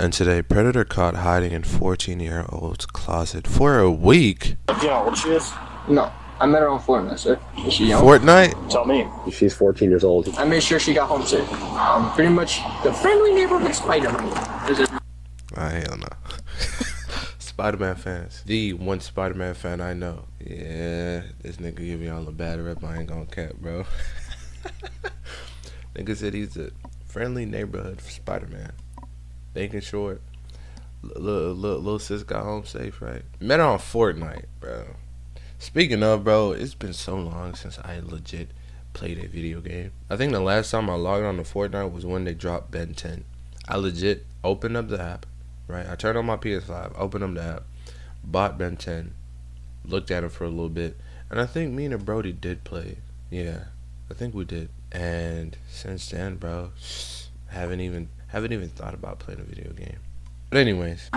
And today, predator caught hiding in 14-year-old's closet for a week. Do you know how old she is? No, I met her on Fortnite, sir. Is she young? Fortnite? Tell me. She's 14 years old. I made sure she got home safe. Pretty much the friendly neighborhood Spider-Man. Hell no. Spider-Man fans. The one Spider-Man fan I know. Yeah, this nigga give y'all a bad rep. I ain't gonna cap, bro. Nigga said he's a friendly neighborhood for Spider-Man. Thinking short. Little sis got home safe, right? Met her on Fortnite, bro. Speaking of, bro, it's been so long since I legit played a video game. I think the last time I logged on to Fortnite was when they dropped Ben 10. I legit opened up the app, right? I turned on my PS5, opened up the app, bought Ben 10, looked at it for a little bit, and I think me and Brody did play. Yeah, I think we did. And since then, bro, haven't even thought about playing a video game. But anyways,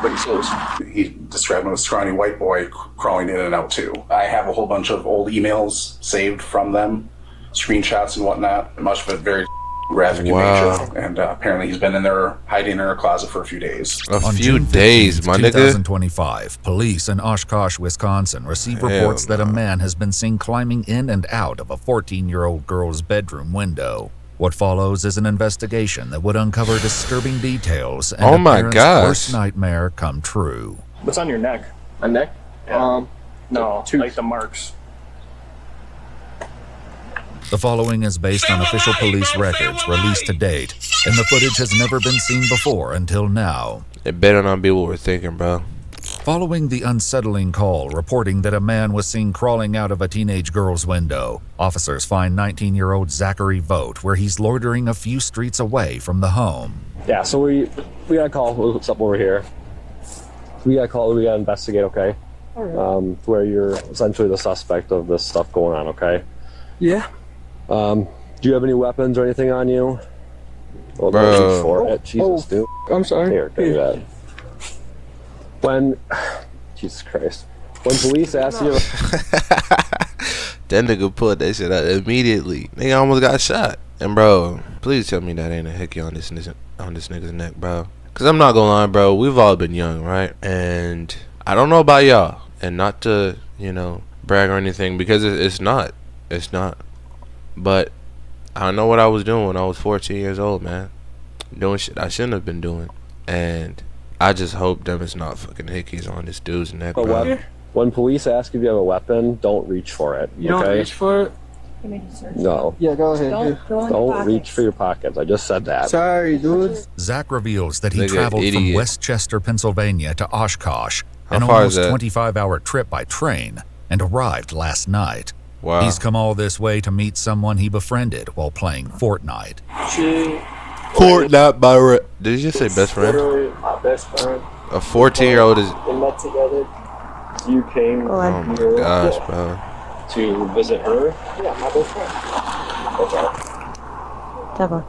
he described him as a scrawny white boy crawling in and out too. I have a whole bunch of old emails saved from them, screenshots and whatnot. It must have been very graphic in nature. And apparently he's been in there hiding in her closet for a few days. On June 15th, my nigga. 2025, police in Oshkosh, Wisconsin received reports that a man has been seen climbing in and out of a 14-year-old girl's bedroom window. What follows is an investigation that would uncover disturbing details and oh my parent's gosh. worst nightmare come true. What's on your neck? My neck? Yeah. No, tooth. like the marks. The following is based on official police records released to date, and the footage has never been seen before until now. It better not be what we're thinking, bro. Following the unsettling call reporting that a man was seen crawling out of a teenage girl's window, officers find 19-year-old Zachary Vogt where he's loitering a few streets away from the home. Yeah, so we got a call. What's up over here? We got a call. We got to investigate, okay? Where you're essentially the suspect of this stuff going on, okay? Yeah. Do you have any weapons or anything on you? Well, Bro. don't reach for it. Jesus, dude. I'm sorry. Here, do that. When, Jesus Christ, when police ask you, That nigga pulled that shit out immediately. Nigga almost got shot. And bro, please tell me that ain't a hickey on this nigga's neck, bro. Cause I'm not gonna lie, bro. We've all been young, right? And I don't know about y'all, and not to brag or anything, because it's not. But I know what I was doing when I was 14 years old, man. Doing shit I shouldn't have been doing, and I just hope them is not fucking hickeys on this dude's neck, bro. when police ask if you have a weapon, don't reach for it. You don't reach for it? No. Yeah, go ahead. Don't reach for your pockets. I just said that. Sorry, dude. Zach reveals that he Nigga, traveled from idiot. Westchester, Pennsylvania to Oshkosh, How an far is almost that? 25-hour trip by train, and arrived last night. Wow. He's come all this way to meet someone he befriended while playing Fortnite. She Fortnite by did you just say best friend? literally my best friend. A 14-year-old is. We met together. You came Oh my gosh, bro. to visit her? Yeah, my best friend. Definitely.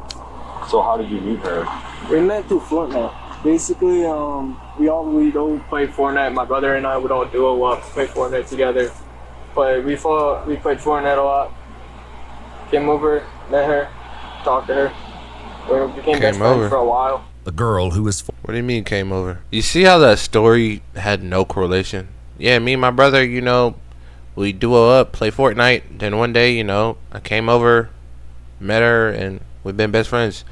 So how did you meet her? We met through Fortnite. Basically, we don't play Fortnite. My brother and I, we don't do a lot. Play Fortnite together. But we played Fortnite a lot. Came over, met her, talked to her. We became best friends for a while. The girl, who is What do you mean came over? You see how that story had no correlation? Yeah, me and my brother, we duo up, play Fortnite. Then one day, I came over, met her, and we've been best friends.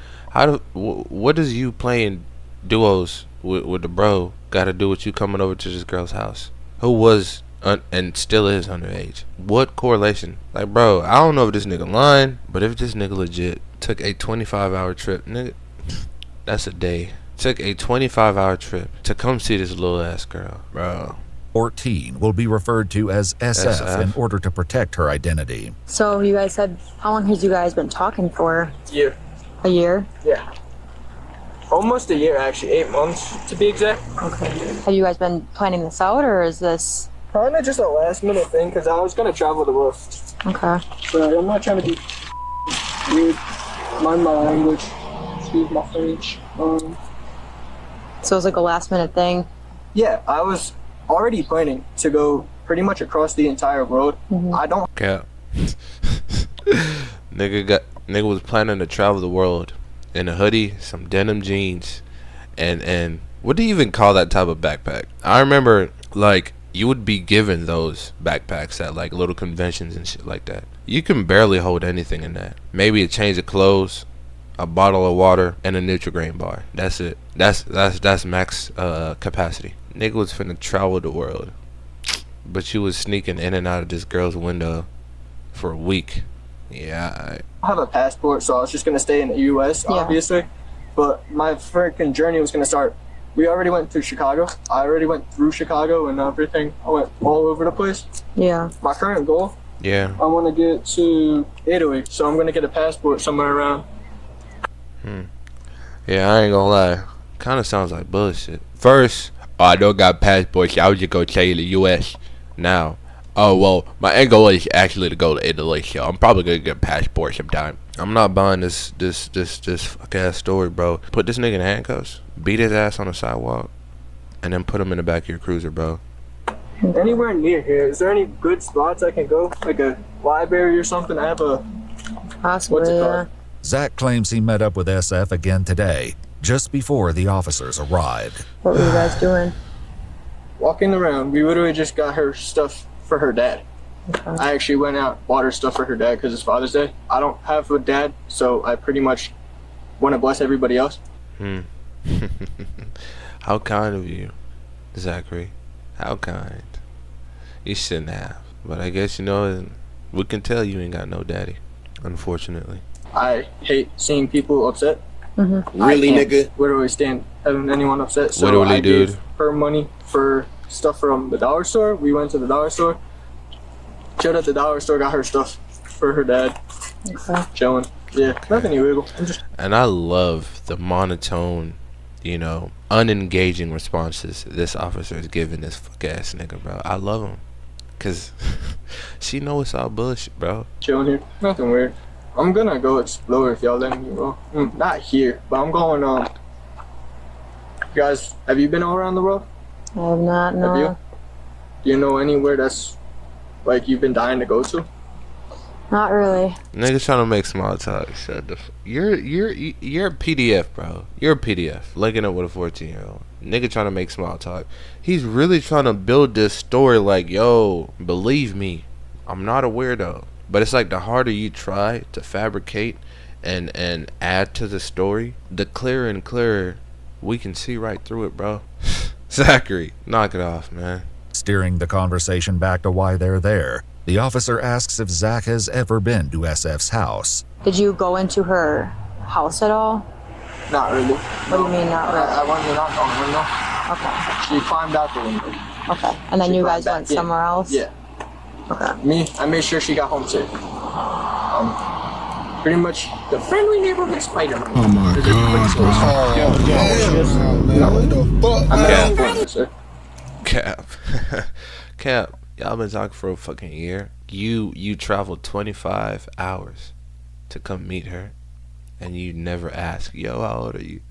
What does you playing duos with the bro got to do with you coming over to this girl's house who was and still is underage? What correlation? Like, bro, I don't know if this nigga lying, but if this nigga legit took a 25-hour trip, nigga, that's a day. Took a 25-hour trip to come see this little ass girl, bro. 14, will be referred to as SF in order to protect her identity. So you guys said, how long has you guys been talking for? Year. A year? Yeah. Almost a year, actually. 8 months, to be exact. Okay. Have you guys been planning this out, or is this... Kind of just a last-minute thing, because I was going to travel the world. Okay. But I'm not trying to be weird. Mind my language. Excuse my French. So it was like a last-minute thing? Yeah, I was already planning to go pretty much across the entire world. I don't... Cap. Nigga was planning to travel the world in a hoodie, some denim jeans, and What do you even call that type of backpack? I remember, like, you would be given those backpacks at, like, little conventions and shit like that. You can barely hold anything in that. Maybe a change of clothes, a bottle of water, and a Nutri-Grain bar. That's it. That's max capacity. Nigga was finna travel the world, but you was sneaking in and out of this girl's window for a week. Yeah. I have a passport, so I was just gonna stay in the U.S. Yeah. obviously. But my freaking journey was gonna start. We already went through Chicago. I already went through Chicago and everything. I went all over the place. Yeah. My current goal, Yeah. I want to get to Italy, so I'm gonna get a passport somewhere around. Yeah, I ain't gonna lie. Kind of sounds like bullshit. First, I don't got passports. I was just gonna say the U.S. Now, oh well, my end goal is actually to go to Italy, so I'm probably gonna get a passport sometime. I'm not buying this fuck ass story, bro. Put this nigga in handcuffs, beat his ass on the sidewalk, and then put him in the back of your cruiser, bro. Anywhere near here, is there any good spots I can go? Like a library or something? I have a, Possibly. what's it Yeah. called? Zach claims he met up with SF again today, just before the officers arrived. What were you guys doing? Walking around. We literally just got her stuff for her dad. Okay. I actually went out, bought her stuff for her dad because it's Father's Day. I don't have a dad, so I pretty much want to bless everybody else. How kind of you, Zachary. How kind. You shouldn't have. But I guess, you know, we can tell you ain't got no daddy, unfortunately. I hate seeing people upset. Really, I can't nigga? literally stand having anyone upset. So Literally, I dude. gave her money for stuff from the dollar store. We went to the dollar store, chilled at the dollar store, got her stuff for her dad, Okay. chilling. Yeah, nothing illegal. I'm just And I love the monotone, you know, unengaging responses this officer is giving this fuck ass nigga, bro. I love him. Cause she know it's all bullshit, bro. chilling here. Nothing weird. I'm gonna go explore if y'all let me go. Not here, but I'm going, you guys, have you been all around the world? I have not, no. Have you? Do you know anywhere that's, like, you've been dying to go to? Not really. Niggas trying to make small talk. Shut the you're a PDF, bro. You're a PDF. Linking up with a 14-year-old. Nigga trying to make small talk. He's really trying to build this story like, yo, believe me, I'm not a weirdo. But it's like the harder you try to fabricate and add to the story, the clearer and clearer we can see right through it, bro. Zachary, knock it off, man. Steering the conversation back to why they're there, the officer asks if Zach has ever been to SF's house. Did you go into her house at all? Not really. What do you mean, not really? I wanted to knock on the window. Okay. She climbed out the window. Okay. And then She you climbed guys back went in. somewhere else? Yeah. Okay. I made sure she got home safe. Pretty much the friendly neighborhood Spider-Man. Oh my god. Cap. Cap, y'all been talking for a fucking year. You traveled 25 hours to come meet her, and you never ask, yo, how old are you?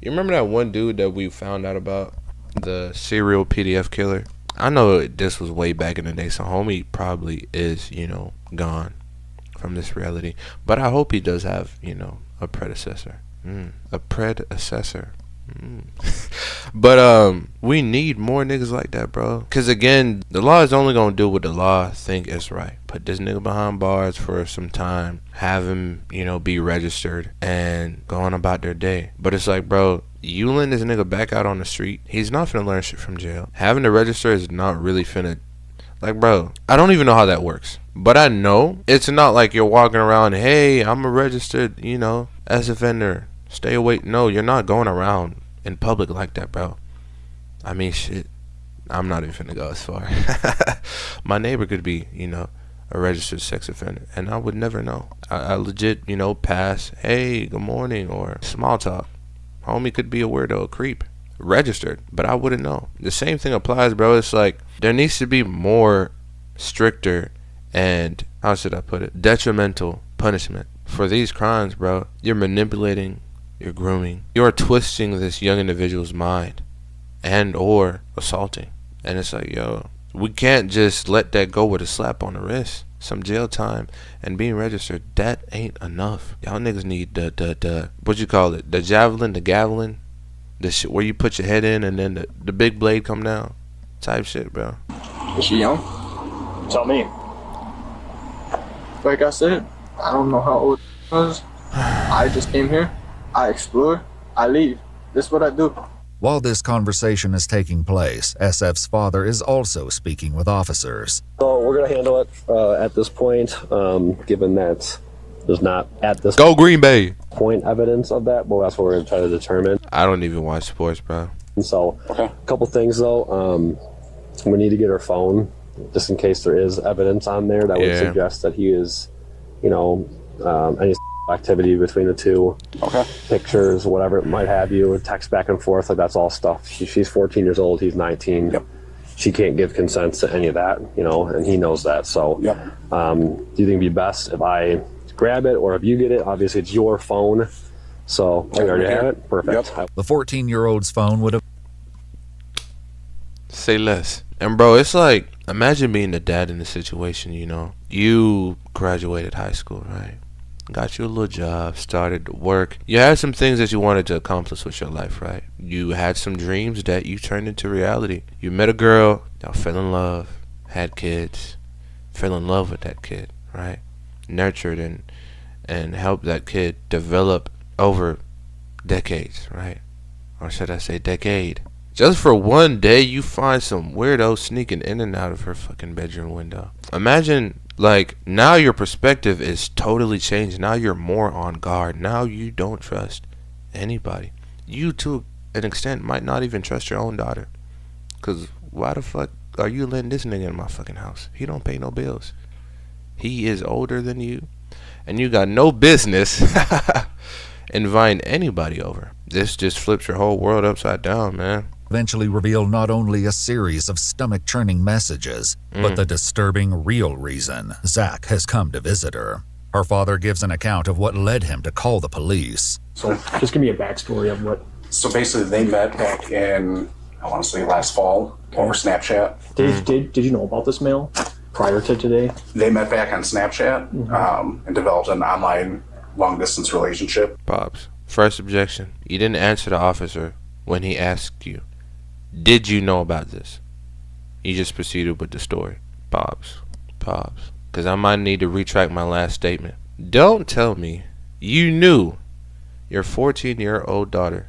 You remember that one dude that we found out about? The serial PDF killer? I know this was way back in the day, so homie probably is, you know, gone from this reality. But I hope he does have, you know, a predecessor. A predecessor. But we need more niggas like that, bro. Cause again, the law is only gonna do what the law think is right. Put this nigga behind bars for some time, have him, you know, be registered and go on about their day. But it's like, bro, you letting this nigga back out on the street, he's not finna learn shit from jail. Having to register is not really finna, like, bro, I don't even know how that works. But I know it's not like you're walking around, hey, I'm a registered, you know, as offender. Stay away. No, you're not going around in public like that, bro. I mean, shit. I'm not even finna go as far. My neighbor could be, you know, a registered sex offender, and I would never know. I legit, you know, pass, hey, good morning, or small talk. Homie could be a weirdo, a creep. Registered, but I wouldn't know. The same thing applies, bro. It's like, there needs to be more stricter and, how should I put it, detrimental punishment for these crimes, bro. You're manipulating, you're grooming, you're twisting this young individual's mind and or assaulting. And it's like, yo, we can't just let that go with a slap on the wrist. Some jail time and being registered, that ain't enough. Y'all niggas need the what you call it, the javelin, the gavelin, The shit where you put your head in and then the big blade come down, type shit, bro. Is she young? Tell me. Like I said, I don't know how old I was. I just came here. I explore. I leave. This is what I do. While this conversation is taking place, SF's father is also speaking with officers. So we're going to handle it at this point, given that there's not at this Go Green Bay. point evidence of that, but that's what we're going to try to determine. I don't even watch sports, bro. And so, a couple things though. We need to get her phone, just in case there is evidence on there that would suggest that he is, any activity between the two. Okay. Pictures, whatever it might have you, text back and forth, like that's all stuff. She's 14 years old, he's 19. Yep. She can't give consent to any of that, and he knows that. So, Yep. Do you think it'd be best if I grab it or if you get it? Obviously, it's your phone. So, you already have it? Perfect. Yep. The 14-year-old's phone would have Say less. And bro, it's like, imagine being the dad in the situation, You graduated high school, right? Got you a little job, started to work. You had some things that you wanted to accomplish with your life, right? You had some dreams that you turned into reality. You met a girl, y'all fell in love, had kids, fell in love with that kid, right? Nurtured and helped that kid develop over decades, right? Or should I say decade? Just for one day, you find some weirdo sneaking in and out of her fucking bedroom window. Imagine, now your perspective is totally changed. Now you're more on guard. Now you don't trust anybody. You, to an extent, might not even trust your own daughter. Because why the fuck are you letting this nigga in my fucking house? He don't pay no bills. He is older than you. And you got no business inviting anybody over. This just flips your whole world upside down, man. eventually reveal not only a series of stomach-churning messages, but the disturbing real reason Zach has come to visit her. Her father gives an account of what led him to call the police. So just give me a backstory of what. So basically, they met back in, I want to say, last fall over Snapchat. Did you know about this mail prior to today? They met back on Snapchat and developed an online long-distance relationship. Pops, first objection. You didn't answer the officer when he asked you, did you know about this? You just proceeded with the story. Pops, because I might need to retract my last statement. Don't tell me you knew your 14-year-old daughter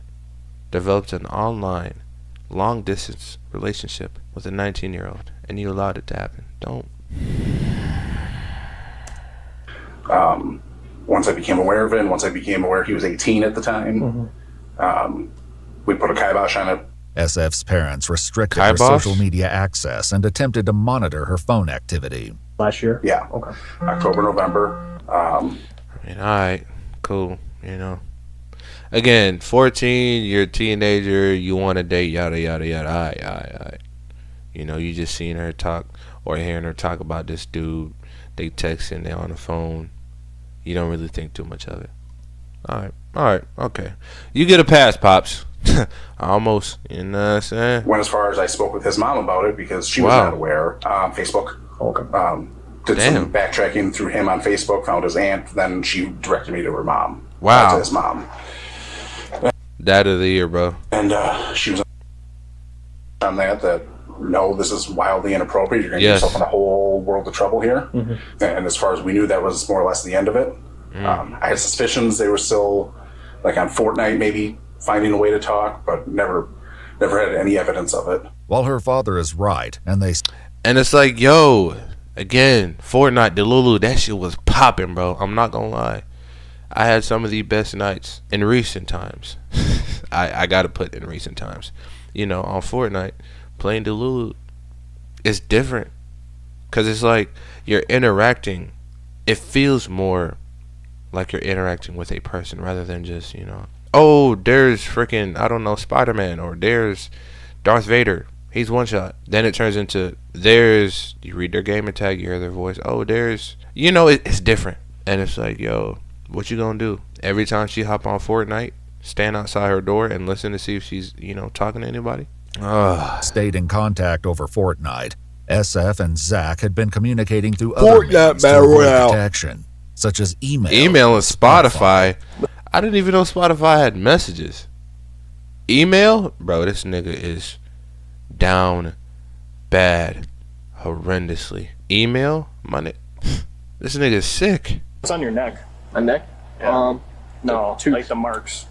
developed an online long-distance relationship with a 19-year-old and you allowed it to happen. Don't. Once I became aware of it, and once I became aware he was 18 at the time, we put a kibosh on it. SF's parents restricted her Kibosh? social media access and attempted to monitor her phone activity. Last year? Yeah. Okay. October, November. I mean, alright, cool, Again, 14, you're a teenager, you want to date, yada, yada, yada, alright. You just seeing her talk or hearing her talk about this dude. They texting, they on the phone. You don't really think too much of it. Alright, okay. You get a pass, Pops. Almost, you know what I'm saying? Went as far as I spoke with his mom about it because she was not aware. Facebook. Okay. Did some backtracking through him on Facebook, found his aunt, then she directed me to her mom. Wow. To his mom. Dad of the year, bro. And she was on that no, this is wildly inappropriate. You're going to get yourself in a whole world of trouble here. And as far as we knew, that was more or less the end of it. I had suspicions they were still, like on Fortnite, maybe finding a way to talk, but never had any evidence of it. While her father is right, and it's like, yo, again, Fortnite, Delulu, that shit was popping, bro. I'm not gonna lie. I had some of the best nights in recent times. I gotta put in recent times. On Fortnite, playing Delulu is different. Because it's like you're interacting. It feels more like you're interacting with a person rather than just, oh, there's freaking, I don't know, Spider-Man, or there's Darth Vader. He's one shot. Then it turns into you read their gamer tag, you hear their voice. Oh, it's different. And it's like, yo, what you gonna do? Every time she hop on Fortnite, stand outside her door and listen to see if she's, talking to anybody? stayed in contact over Fortnite. SF and Zach had been communicating through other means to avoid detection, such as email and Spotify. I didn't even know Spotify had messages. Email, bro, this nigga is down bad, horrendously. Email, my nigga, this nigga is sick. What's on your neck? My neck? Yeah. No, Like the marks.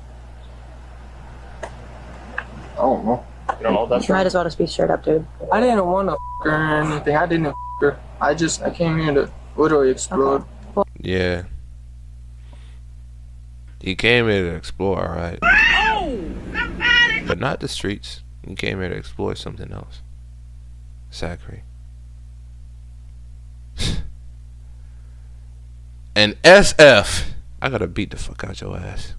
I don't know. You don't know what that's You might from? as well just be straight up, dude. I didn't want to her or anything. I didn't her. I came here to literally explode. Yeah. He came here to explore, alright. But not the streets. He came here to explore something else. Zachary. And SF, I gotta beat the fuck out your ass.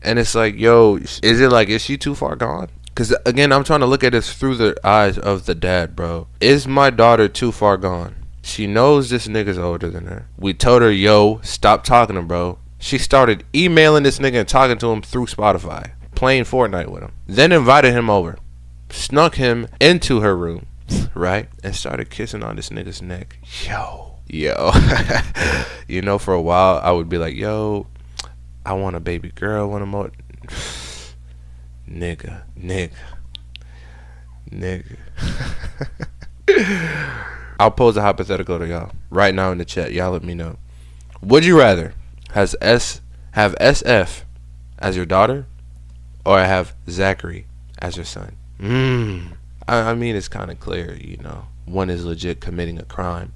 And it's like, yo, is it like, is she too far gone? Because again, I'm trying to look at this through the eyes of the dad, bro. Is my daughter too far gone? She knows this nigga's older than her. We told her, yo, stop talking to him, bro. She started emailing this nigga and talking to him through Spotify, playing Fortnite with him. Then invited him over, snuck him into her room, right? And started kissing on this nigga's neck. Yo. You know, for a while, I would be like, yo, I want a baby girl, want a more. Nigga. I'll pose a hypothetical to y'all right now in the chat. Y'all let me know. Would you rather have SF as your daughter or have Zachary as your son? I mean, it's kind of clear, you know. One is legit committing a crime,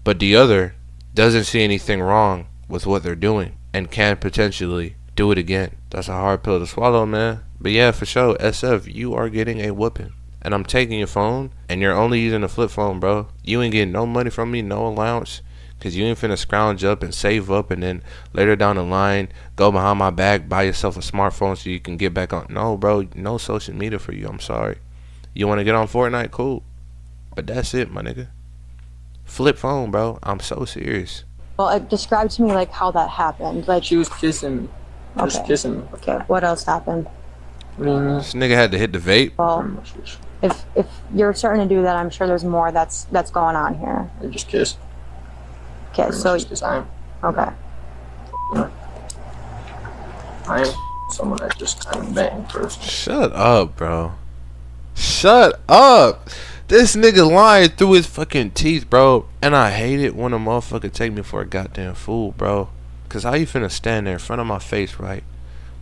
but the other doesn't see anything wrong with what they're doing and can potentially do it again. That's a hard pill to swallow, man. But yeah, for sure, SF, you are getting a whooping. And I'm taking your phone, and you're only using a flip phone, bro. You ain't getting no money from me, no allowance, because you ain't finna scrounge up and save up and then later down the line, go behind my back, buy yourself a smartphone so you can get back on. No, bro, no social media for you. I'm sorry. You want to get on Fortnite? Cool. But that's it, my nigga. Flip phone, bro. I'm so serious. Well, describe to me like how that happened. Like She was kissing me. Just Okay. kissing me. Okay, what else happened? What do you mean? This nigga had to hit the vape. Well, if you're starting to do that, I'm sure there's more that's going on here. I just kissed. Okay, so okay. I ain't someone that just kind of banged first. Shut up, bro. Shut up. This nigga lying through his fucking teeth, bro. And I hate it when a motherfucker take me for a goddamn fool, bro. Cause how you finna stand there in front of my face, right?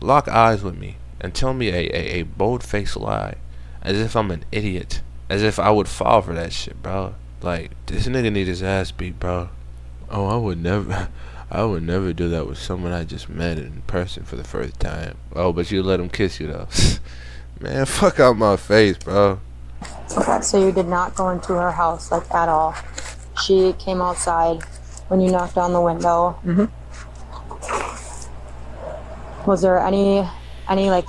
Lock eyes with me and tell me a bold-faced lie as if I'm an idiot. As if I would fall for that shit, bro. Like, this nigga need his ass beat, bro. Oh, I would never do that with someone I just met in person for the first time. Oh, but you let him kiss you, though. Man, fuck out my face, bro. Okay, so you did not go into her house like at all. She came outside when you knocked on the window. Mhm. Was there any like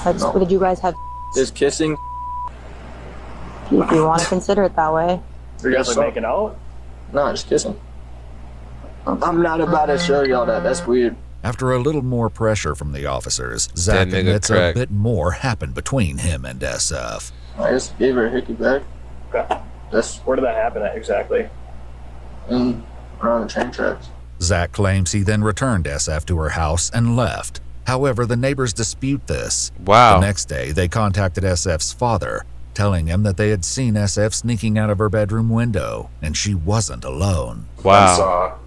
No. did you guys have, Just kissing. if you want to consider it that way? You guys Yes, like making out? No, just kissing. I'm not about to show y'all that. That's weird. After a little more pressure from the officers, Zach nigga admits a crack. bit more happened between him and SF. I just gave her a hickey back. Okay. That's Where did that happen at exactly? around the train tracks. Zach claims he then returned SF to her house and left. However, the neighbors dispute this. Wow. The next day, they contacted SF's father, telling him that they had seen SF sneaking out of her bedroom window, and she wasn't alone. Wow.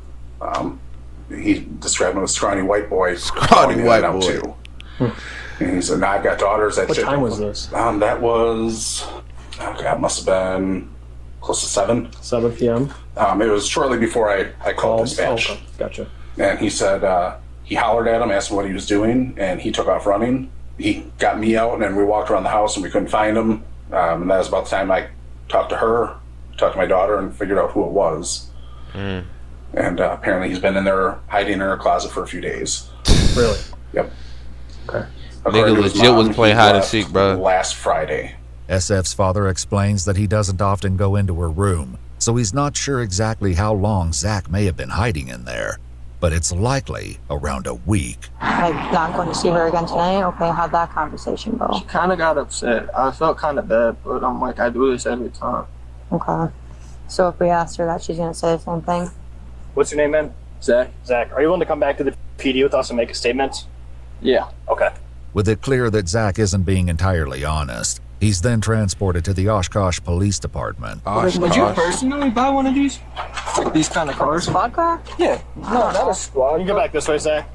He described him as a scrawny white boy. Scrawny crawling in and white out, boy. too. And he said, "Nah, I've got daughters." That What shit time don't was look-" this? That was, oh God, must have been close to 7. 7 p.m. It was shortly before I called dispatch. Oh, okay. Gotcha. And he said, he hollered at him, asked him what he was doing, and he took off running. He got me out, and then we walked around the house, and we couldn't find him. And that was about the time I talked to her, talked to my daughter, and figured out who it was. And apparently he's been in there hiding in her closet for a few days. Really? Yep. Okay. According to his legit was mom, playing he hide and left seek, bro. Last Friday. SF's father explains that he doesn't often go into her room, so he's not sure exactly how long Zach may have been hiding in there, but it's likely around a week. Like not going to see her again tonight? Okay, how'd that conversation go? She kind of got upset. I felt kind of bad, but I'm like, I do this every time. Okay. So if we asked her that, she's gonna say the same thing? What's your name, man? Zach, Zach, are you willing to come back to the PD with us and make a statement? Yeah. Okay. With it clear that Zach isn't being entirely honest, he's then transported to the Oshkosh Police Department. Would you personally buy one of these? Like these kind of cars? Squad car? Yeah. No, not a squad. You can get back this way, Zach.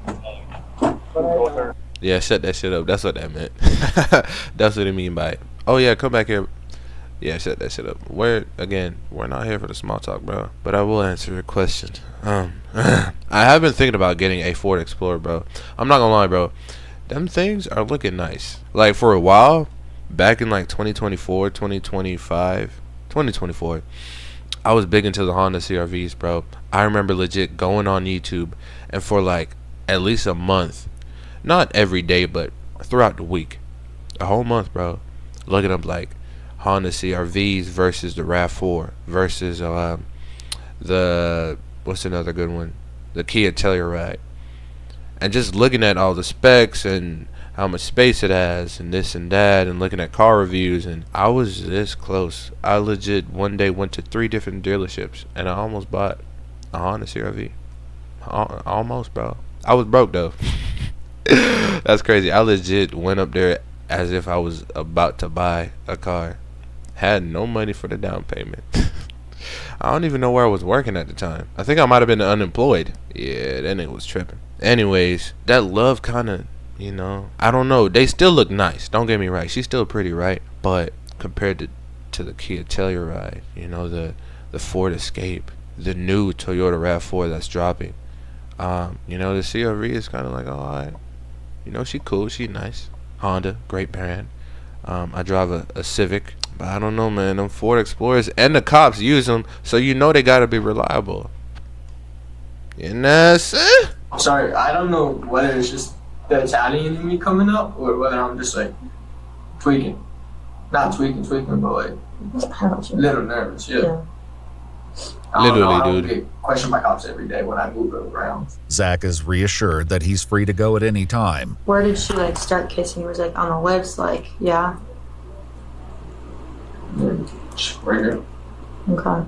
Yeah, shut that shit up. That's what that meant. That's what I mean by it. Oh yeah, come back here. Yeah, shut that shit up. We're not here for the small talk, bro. But I will answer your question. I have been thinking about getting a Ford Explorer, bro. I'm not gonna lie, bro. Them things are looking nice. Like for a while, back in like 2024, 2025, 2024, I was big into the Honda CRVs, bro. I remember legit going on YouTube and for like at least a month, not every day, but throughout the week, a whole month, bro, looking up like Honda CRVs versus the RAV4 versus the what's another good one, the Kia Telluride, and just looking at all the specs and how much space it has and this and that, and looking at car reviews, and I was this close. I legit one day went to 3 different dealerships and I almost bought a Honda CRV. Almost, bro. I was broke though. That's crazy. I legit went up there as if I was about to buy a car. Had no money for the down payment. I don't even know where I was working at the time. I think I might have been unemployed. Yeah, that nigga was tripping. Anyways, that love kind of, you know, I don't know. They still look nice. Don't get me right. She's still pretty, right? But compared to the Kia Telluride, you know, the Ford Escape, the new Toyota RAV4 that's dropping, you know, the CRV is kind of like, alright. You know, she cool. She nice. Honda, great brand. I drive a Civic. But I don't know, man. Them Ford Explorers and the cops use them, so you know they gotta be reliable. You know, Sorry, I don't know whether it's just the Italian in me coming up or whether I'm just like tweaking. Not tweaking, but like a little nervous, yeah. Literally, I don't dude. get questioned by cops every day when I move around. Zach is reassured that he's free to go at any time. Where did she like start kissing? It was like on the lips, like, yeah. Right here. Okay.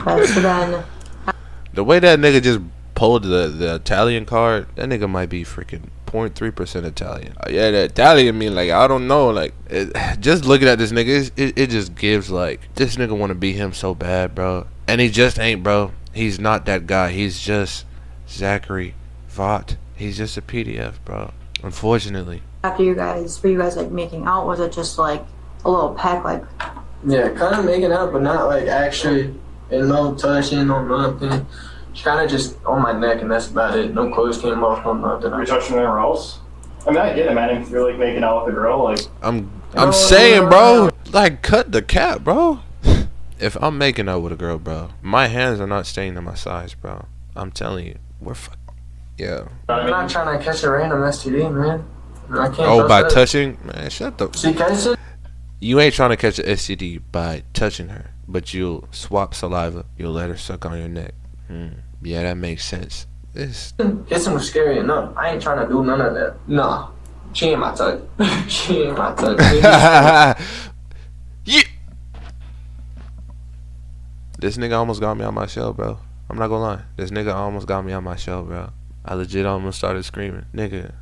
Okay, so then the way that nigga just pulled the Italian card, that nigga might be freaking 0.3% Italian. Yeah, the Italian mean like, I don't know, like just looking at this nigga, it just gives like, this nigga want to be him so bad, bro, and he just ain't, bro. He's not that guy. He's just Zachary Vaught. He's just a PDF, bro, unfortunately. after were you guys like making out? Was it just like a little peck, like? Yeah, kind of making out, but not like actually, and no touching, no nothing. She kind of just on my neck, and that's about it. No clothes came off, no nothing. Are you touching anywhere else? I mean, I get it, man. If you're like making out with a girl, like I'm saying, bro, like cut the cap, bro. If I'm making out with a girl, bro, my hands are not staying to my sides, bro. I'm telling you, yeah. I'm not trying to catch a random STD, man. I can't. Oh, by touching, man, shut the. See, catch it. You ain't trying to catch an STD by touching her, but you'll swap saliva. You'll let her suck on your neck. Yeah, that makes sense. Kissing was scary enough. I ain't trying to do none of that. Nah, she ain't my type. She ain't my type. Yeah. This nigga almost got me on my shell, bro. I'm not gonna lie. This nigga almost got me on my shell, bro. I legit almost started screaming. Nigga.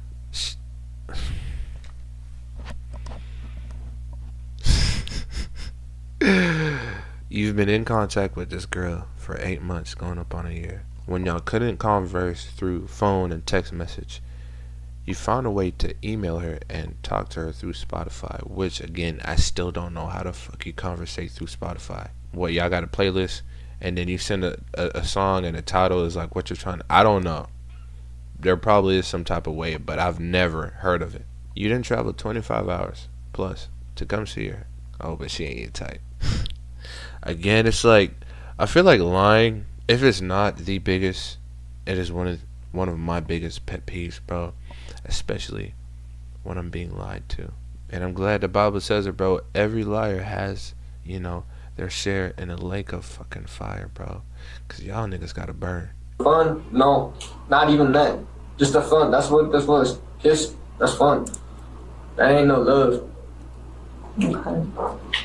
You've been in contact with this girl for 8 months, going up on a year. When y'all couldn't converse through phone and text message, you found a way to email her and talk to her through Spotify, which again, I still don't know how the fuck you conversate through Spotify. What, y'all got a playlist and then you send a song and the title is like what you're trying to, I don't know. There probably is some type of way, but I've never heard of it. You didn't travel 25 hours plus to come see her. Oh, but she ain't your type. Again, it's like, I feel like lying, if it's not the biggest, it is one of my biggest pet peeves, bro. Especially when I'm being lied to. And I'm glad the Bible says it, bro. Every liar has, you know, their share in a lake of fucking fire, bro. Cause y'all niggas gotta burn. Fun? No, not even that. Just the fun. That's what this was. Kiss. That's fun. That ain't no love. Okay.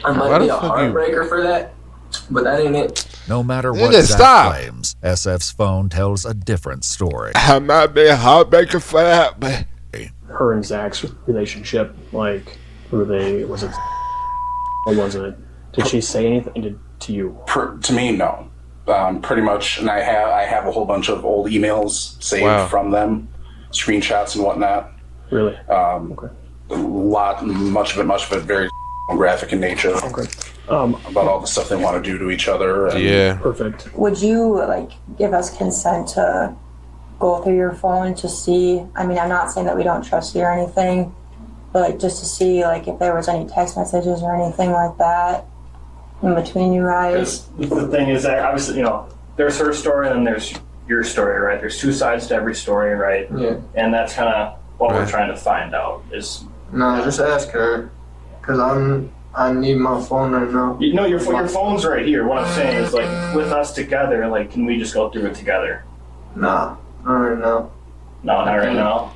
I might be a heartbreaker for that, but that ain't it. No matter what Nigga, Zach stop. claims, SF's phone tells a different story. I might be a heartbreaker for that, but Her and Zach's relationship, like, was it, or was it? Did she say anything to you? To me, no. Pretty much, and I have a whole bunch of old emails saved from them, screenshots and whatnot. Really? Okay. Much of it very graphic in nature. Okay. About all the stuff they want to do to each other. And yeah. Perfect. Would you like give us consent to go through your phone to see? I mean, I'm not saying that we don't trust you or anything, but like just to see like if there was any text messages or anything like that in between you guys. The thing is that obviously, you know, there's her story and then there's your story, right? There's two sides to every story, right? Yeah. And that's kind of what we're trying to find out is. No, just ask her, cause I need my phone right now. You know, your phone's right here. What I'm saying is, like, with us together, like, can we just go through it together? Nah, not right now. No, not right now.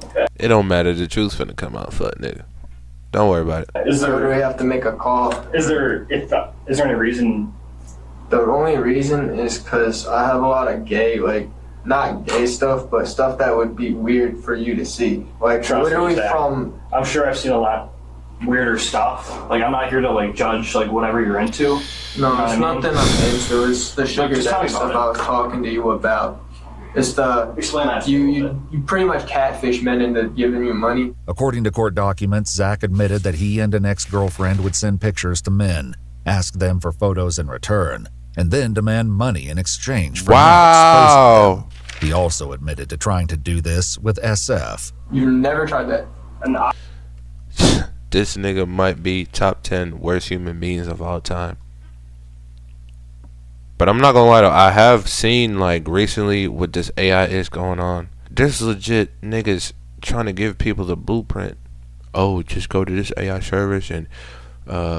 Okay. It don't matter. The truth's finna come out, fuck nigga. Don't worry about it. Is So do there we have to make a call? is there any reason? The only reason is cause I have a lot of gay, like, not gay stuff, but stuff that would be weird for you to see. Like, Trust me, literally Zach. from... I'm sure I've seen a lot weirder stuff. Like, I'm not here to like judge like whatever you're into. No, what it's I mean? nothing I'm into. It's the sugar Just tell daddy me about stuff it. I was talking to you about. It's the... Explain that to me a little bit. You pretty much catfish men into giving you money. According to court documents, Zach admitted that he and an ex-girlfriend would send pictures to men, ask them for photos in return, and then demand money in exchange for not exposing them. He also admitted to trying to do this with SF. You never tried that. And I, This nigga might be top 10 worst human beings of all time. But I'm not gonna lie though, I have seen like recently with this AI is going on. There's legit niggas trying to give people the blueprint. Oh, just go to this AI service and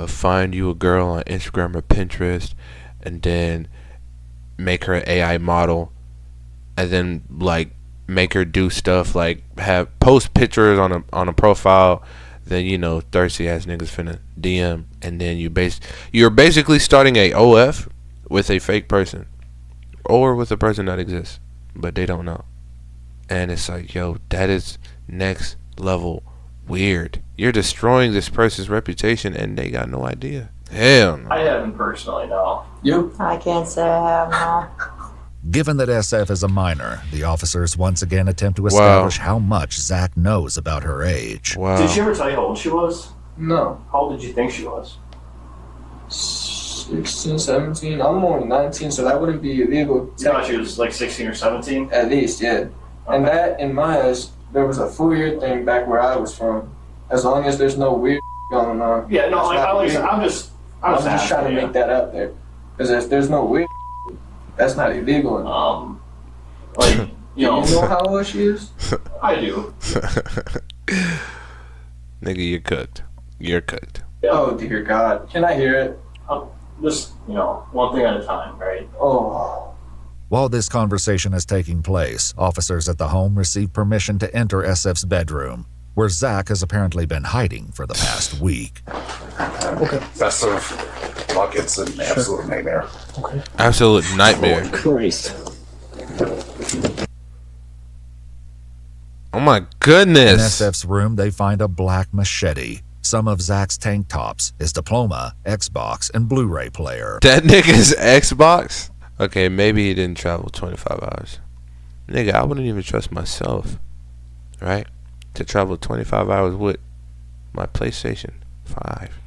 find you a girl on Instagram or Pinterest, and then make her an AI model, and then like make her do stuff like have post pictures on a profile. Then you know thirsty ass niggas finna DM, and then you're basically starting a OF with a fake person, or with a person that exists, but they don't know. And it's like, yo, that is next level weird. You're destroying this person's reputation, and they got no idea. Hell no. I haven't personally, no. You? I can't say I have no. Given that SF is a minor, the officers once again attempt to establish how much Zach knows about her age. Wow. Did she ever tell you how old she was? No. How old did you think she was? 16, 17. I'm only 19, so that wouldn't be illegal. You thought she was like 16 or 17? At least, yeah. And that, in my eyes, there was a 4-year thing back where I was from. As long as there's no weird going on. Yeah, no, that's like, not I'm illegal. just I'm just trying to asking, make that out there. Because if there's no weird, that's not illegal. Like, you know, You know how old she is? I do. Nigga, you're cooked. You're cooked. Oh, dear God. Can I hear it? Just, you know, one thing at a time, right? Oh. While this conversation is taking place, officers at the home receive permission to enter SF's bedroom, where Zach has apparently been hiding for the past week. Okay. Best of luck. It's an absolute nightmare. Okay. Absolute nightmare. Christ. Oh my In goodness. SF's room, they find a black machete, some of Zach's tank tops, his diploma, Xbox, and Blu-ray player. That nigga's Xbox? Okay, maybe he didn't travel 25 hours. Nigga, I wouldn't even trust myself, right? To travel 25 hours with my PlayStation 5.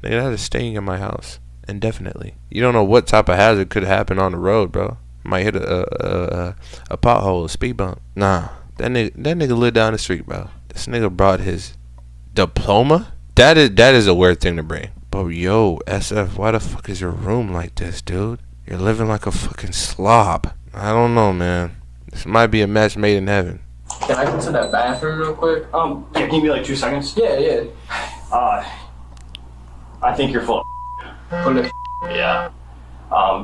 Nigga, that is staying in my house indefinitely. You don't know what type of hazard could happen on the road, bro. Might hit a pothole, a speed bump. Nah, that nigga lived down the street, bro. This nigga brought his diploma? That is a weird thing to bring. But yo, SF, why the fuck is your room like this, dude? You're living like a fucking slob. I don't know, man. This might be a match made in heaven. Can I go to that bathroom real quick? Yeah, can you give me like 2 seconds? Yeah. I think you're full of Full of yeah.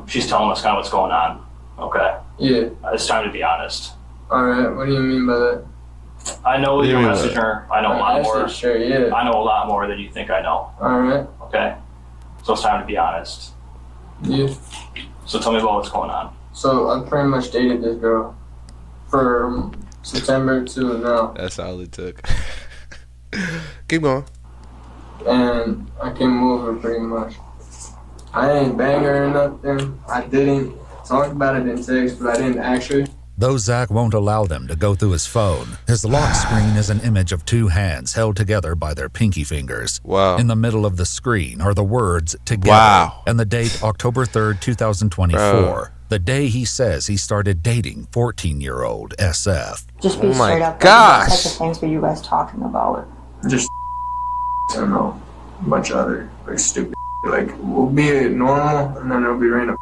She's telling us kind of what's going on. Okay. Yeah. It's time to be honest. Alright, what do you mean by that? I know What do you you're mean by messaging her. I know a lot more. Sure, yeah. I know a lot more than you think I know. Alright. Okay. So it's time to be honest. Yeah. So tell me about what's going on. So I pretty much dated this girl from September to now. That's all it took. Keep going. And I came over pretty much. I ain't bang her or nothing. I didn't. Talk about it in text, but I didn't actually. Though Zach won't allow them to go through his phone, his lock screen is an image of two hands held together by their pinky fingers. Wow. In the middle of the screen are the words "together" Wow. and the date October 3rd, 2024. The day he says he started dating 14-year-old SF. Just be Oh my straight up. gosh. What type of things were you guys talking about? Just I don't know, a bunch of other like stupid. Like we'll be normal, and then it'll be random.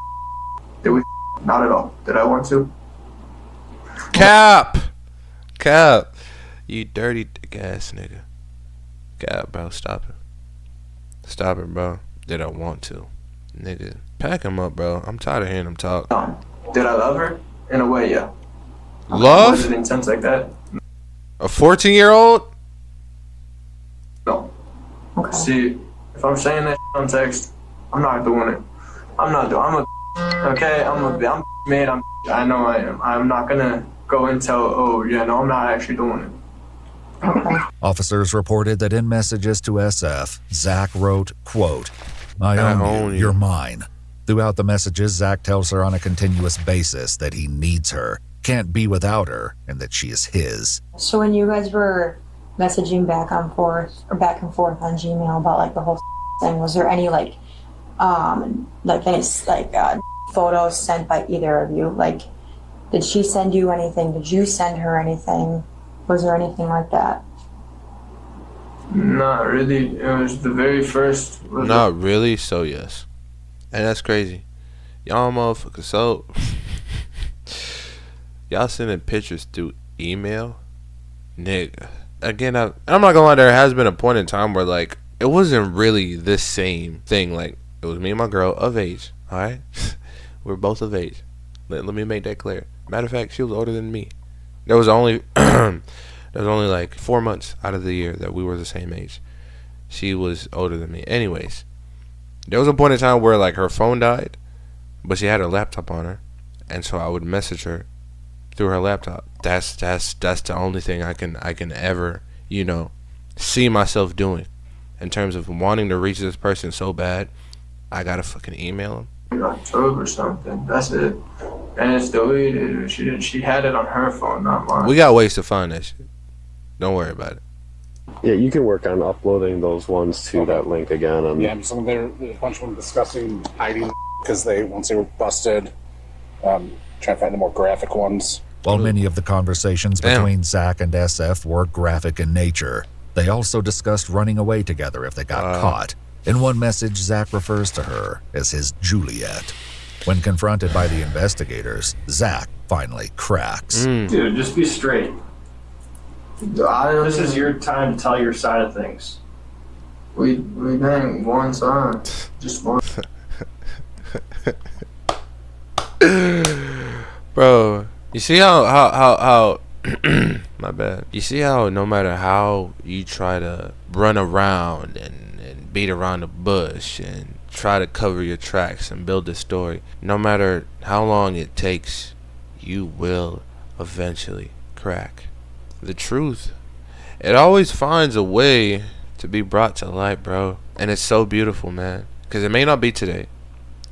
Did we? Not at all. Did I want to? Cap. You dirty dick ass nigga. Cap, bro. Stop it. Stop it, bro. Did I want to? Nigga. Pack him up, bro. I'm tired of hearing him talk. Did I love her? In a way, yeah. Was Love? it intense like that? A 14-year-old? No. Okay. See, if I'm saying that on text, I'm not doing it. I'm not doing. I'm made. I know I am. I'm not gonna go and tell. Oh yeah, no, I'm not actually doing it. Okay. Officers reported that in messages to SF, Zach wrote, quote, "I own you, you're mine." Throughout the messages, Zach tells her on a continuous basis that he needs her, can't be without her, and that she is his. So when you guys were messaging back and forth on Gmail about like the whole thing, was there any photos sent by either of you? Like, did she send you anything? Did you send her anything? Was there anything like that? Not really. It was the very first. Not really, so yes. And that's crazy. Y'all motherfuckers, so y'all sending pictures through email? Nigga. Again, I'm not gonna lie, there has been a point in time where like it wasn't really the same thing. Like it was me and my girl of age, alright? We're both of age. Let me make that clear. Matter of fact, she was older than me. There was only like 4 months out of the year that we were the same age. She was older than me. Anyways, there was a point in time where like her phone died, but she had her laptop on her, and so I would message her through her laptop. That's the only thing I can ever, see myself doing in terms of wanting to reach this person so bad. I gotta fucking email him. In October or something. That's it. And it's deleted. She had it on her phone, not mine. We got ways to find that shit. Don't worry about it. Yeah, you can work on uploading those ones to that link again. And yeah, there's a bunch of them discussing hiding because once they were busted, trying to find the more graphic ones. While many of the conversations between Zach and SF were graphic in nature, they also discussed running away together if they got caught. In one message, Zach refers to her as his Juliet. When confronted by the investigators, Zach finally cracks. Dude, just be straight. This is your time to tell your side of things. We banged one time. Just one. Bro, you see how my bad. You see how no matter how you try to run around and beat around the bush and try to cover your tracks and build a story, no matter how long it takes, you will eventually crack. The truth, it always finds a way to be brought to light, bro. And it's so beautiful, man, because it may not be today,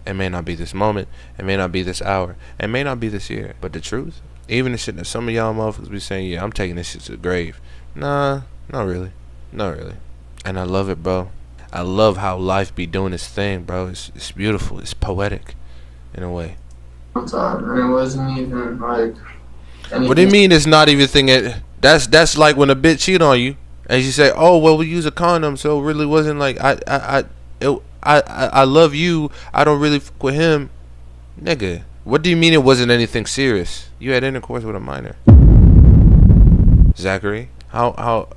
it may not be this moment, it may not be this hour, it may not be this year, but the truth, even the shit that some of y'all motherfuckers be saying, yeah, I'm taking this shit to the grave. Nah, not really. And I love it, bro. I love how life be doing its thing, bro. It's beautiful. It's poetic in a way. And it wasn't even like anything. What do you mean it's not even thing? That's like when a bitch cheat on you and she say, oh well, we use a condom, so it really wasn't like I love you, I don't really fuck with him. Nigga, what do you mean it wasn't anything serious? You had intercourse with a minor. Zachary, how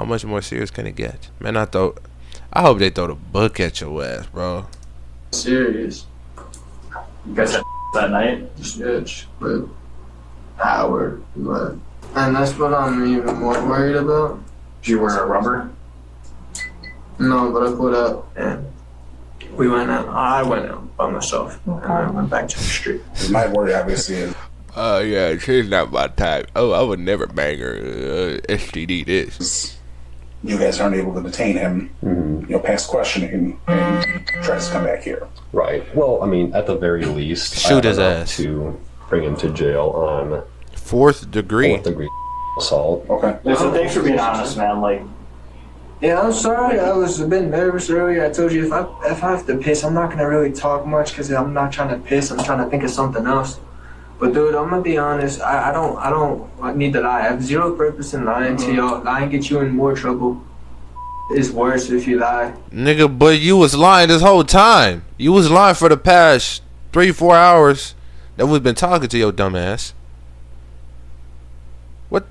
much more serious can it get? Man, I hope they throw the book at your ass, bro. Serious. You guys had that night? Just but hour, but and that's what I'm even more worried about. Did you wear a rubber? No, but I put up and We went out. I went out by myself, and I went back to the street. My worry, obviously, is yeah, she's not my type. Oh, I would never bang her. STD this. you guys aren't able to detain him, past questioning, and he tries to come back here. Right. Well, I mean, at the very least, shoot his enough ass to bring him to jail on 4th degree assault. Okay. Listen, thanks for being honest, man. Like, Yeah, I'm sorry. I was a bit nervous earlier. I told you if I have to piss, I'm not gonna really talk much because I'm not trying to piss. I'm trying to think of something else. But dude, I'm gonna be honest. I don't need to lie. I have zero purpose in lying to y'all. Lying gets you in more trouble. It's worse if you lie. Nigga, but you was lying this whole time. You was lying for the past 3-4 hours that we've been talking to your dumb ass. What?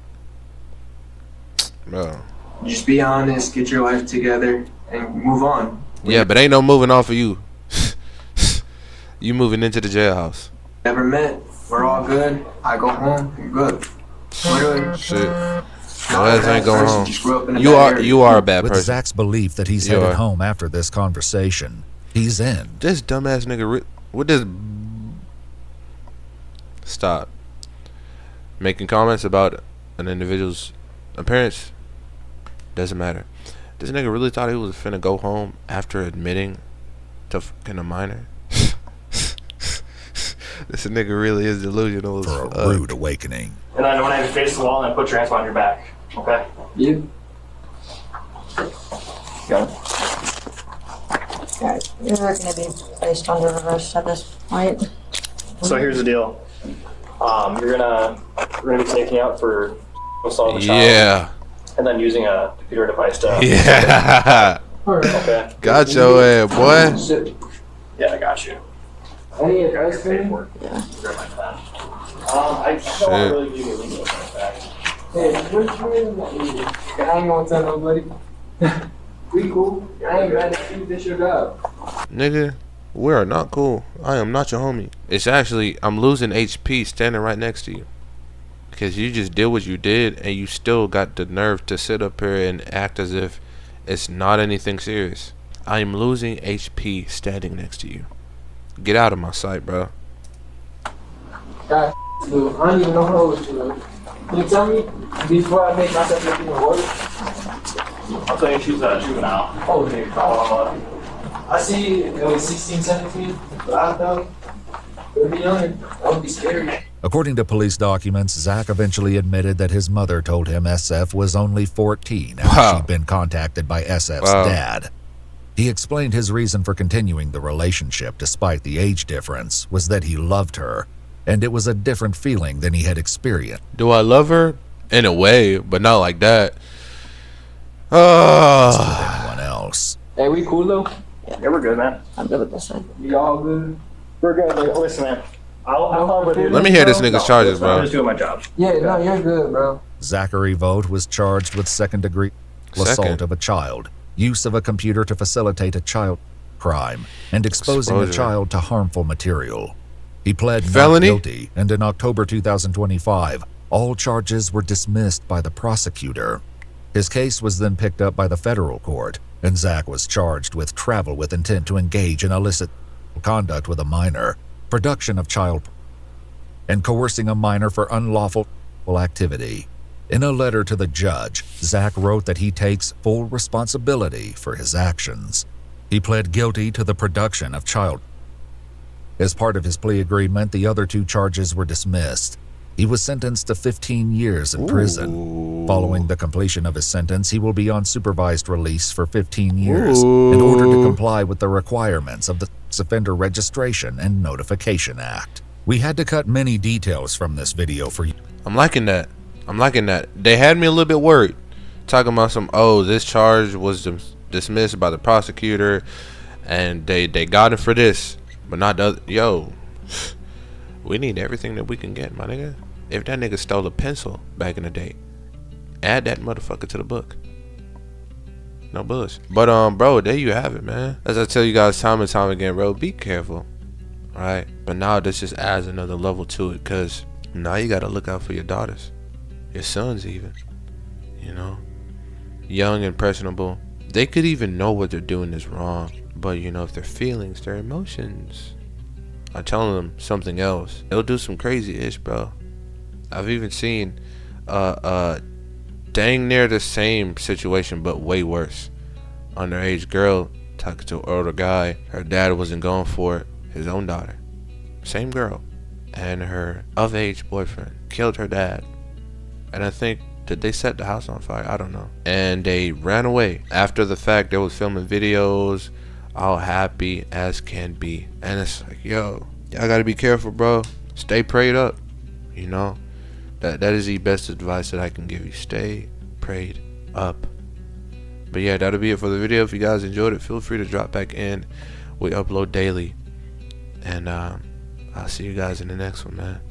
Bro. Just be honest, get your life together, and move on. Yeah, but ain't no moving off of you. You moving into the jailhouse. Never met. We're all good. I go home. I'm good. Literally. Shit. No ass ain't going home. Just grew up in a You bad are area. you are a bad With person. Zach's belief that he's You headed are. home after this conversation, he's in. This dumbass nigga. What this? Stop. Making comments about an individual's appearance doesn't matter. This nigga really thought he was finna go home after admitting to fucking a minor. This nigga really is delusional. For a rude awakening. and then when I face the wall, and put your hands behind your back. Okay. You. Got it. Yeah, you're gonna be placed under arrest at this point. So here's the deal. We're gonna be taking you out for assault of a child. Yeah. And then using a computer device to. Yeah. Okay. Got your ass, boy. Yeah, I got you. Any ice cream? Yeah. I don't really give you a legal back. Hey, what you mean? I ain't gonna tell nobody. We cool. I ain't mad at you. This your job. Nigga, we are not cool. I am not your homie. It's actually, I'm losing HP standing right next to you. Because you just did what you did, and you still got the nerve to sit up here and act as if it's not anything serious. I am losing HP standing next to you. Get out of my sight, bro. God, dude, I don't even know how to do. Can you tell me before I make myself look even worse? I'll tell you, she's a juvenile. Oh, okay. I see it was 16, 17, but I thought it would be young. That would be scary. According to police documents, Zach eventually admitted that his mother told him SF was only 14 after she'd been contacted by SF's dad. He explained his reason for continuing the relationship despite the age difference was that he loved her, and it was a different feeling than he had experienced. Do I love her? In a way, but not like that. With anyone else. Hey, we cool though? Yeah, we're good, man. I'm good with this side. We all good? We're good. Like, listen, man. I'll with you. Let me hear this nigga's charges, bro. I'm just doing my job. Yeah, no, you're good, bro. Zachary Vogt was charged with second-degree assault of a child, use of a computer to facilitate a child crime, and exposing a Exposure. child to harmful material. He pled not Felony? guilty, and in October 2025, all charges were dismissed by the prosecutor. His case was then picked up by the federal court, and Zach was charged with travel with intent to engage in illicit conduct with a minor, production of child, and coercing a minor for unlawful activity. In a letter to the judge, Zach wrote that he takes full responsibility for his actions. He pled guilty to the production of child. As part of his plea agreement, the other two charges were dismissed. He was sentenced to 15 years in prison. Following the completion of his sentence, he will be on supervised release for 15 years in order to comply with the requirements of the Sex Offender Registration and Notification Act. We had to cut many details from this video for you. I'm liking that. I'm liking that. They had me a little bit worried. Talking about some, this charge was dismissed by the prosecutor and they got it for this, but not the other. Yo, we need everything that we can get, my nigga. If that nigga stole a pencil back in the day, add that motherfucker to the book. No bullshit. But bro, there you have it, man. As I tell you guys time and time again, bro, be careful. Alright? But now this just adds another level to it, cause now you gotta look out for your daughters. Your sons even. You know? Young, impressionable. They could even know what they're doing is wrong, But you know, if their feelings, their emotions are telling them something else, they'll do some crazy ish, bro. I've even seen dang near the same situation but way worse. Underage girl talking to an older guy. Her dad wasn't going for it. His own daughter, same girl, and her of age boyfriend killed her dad. And I think, did they set the house on fire? I don't know. And they ran away. After the fact, they was filming videos, all happy as can be. And it's like, yo, y'all gotta be careful, bro. Stay prayed up. You know, that is the best advice that I can give you. Stay prayed up. But yeah, that'll be it for the video. If you guys enjoyed it, feel free to drop back in. We upload daily. And I'll see you guys in the next one, man.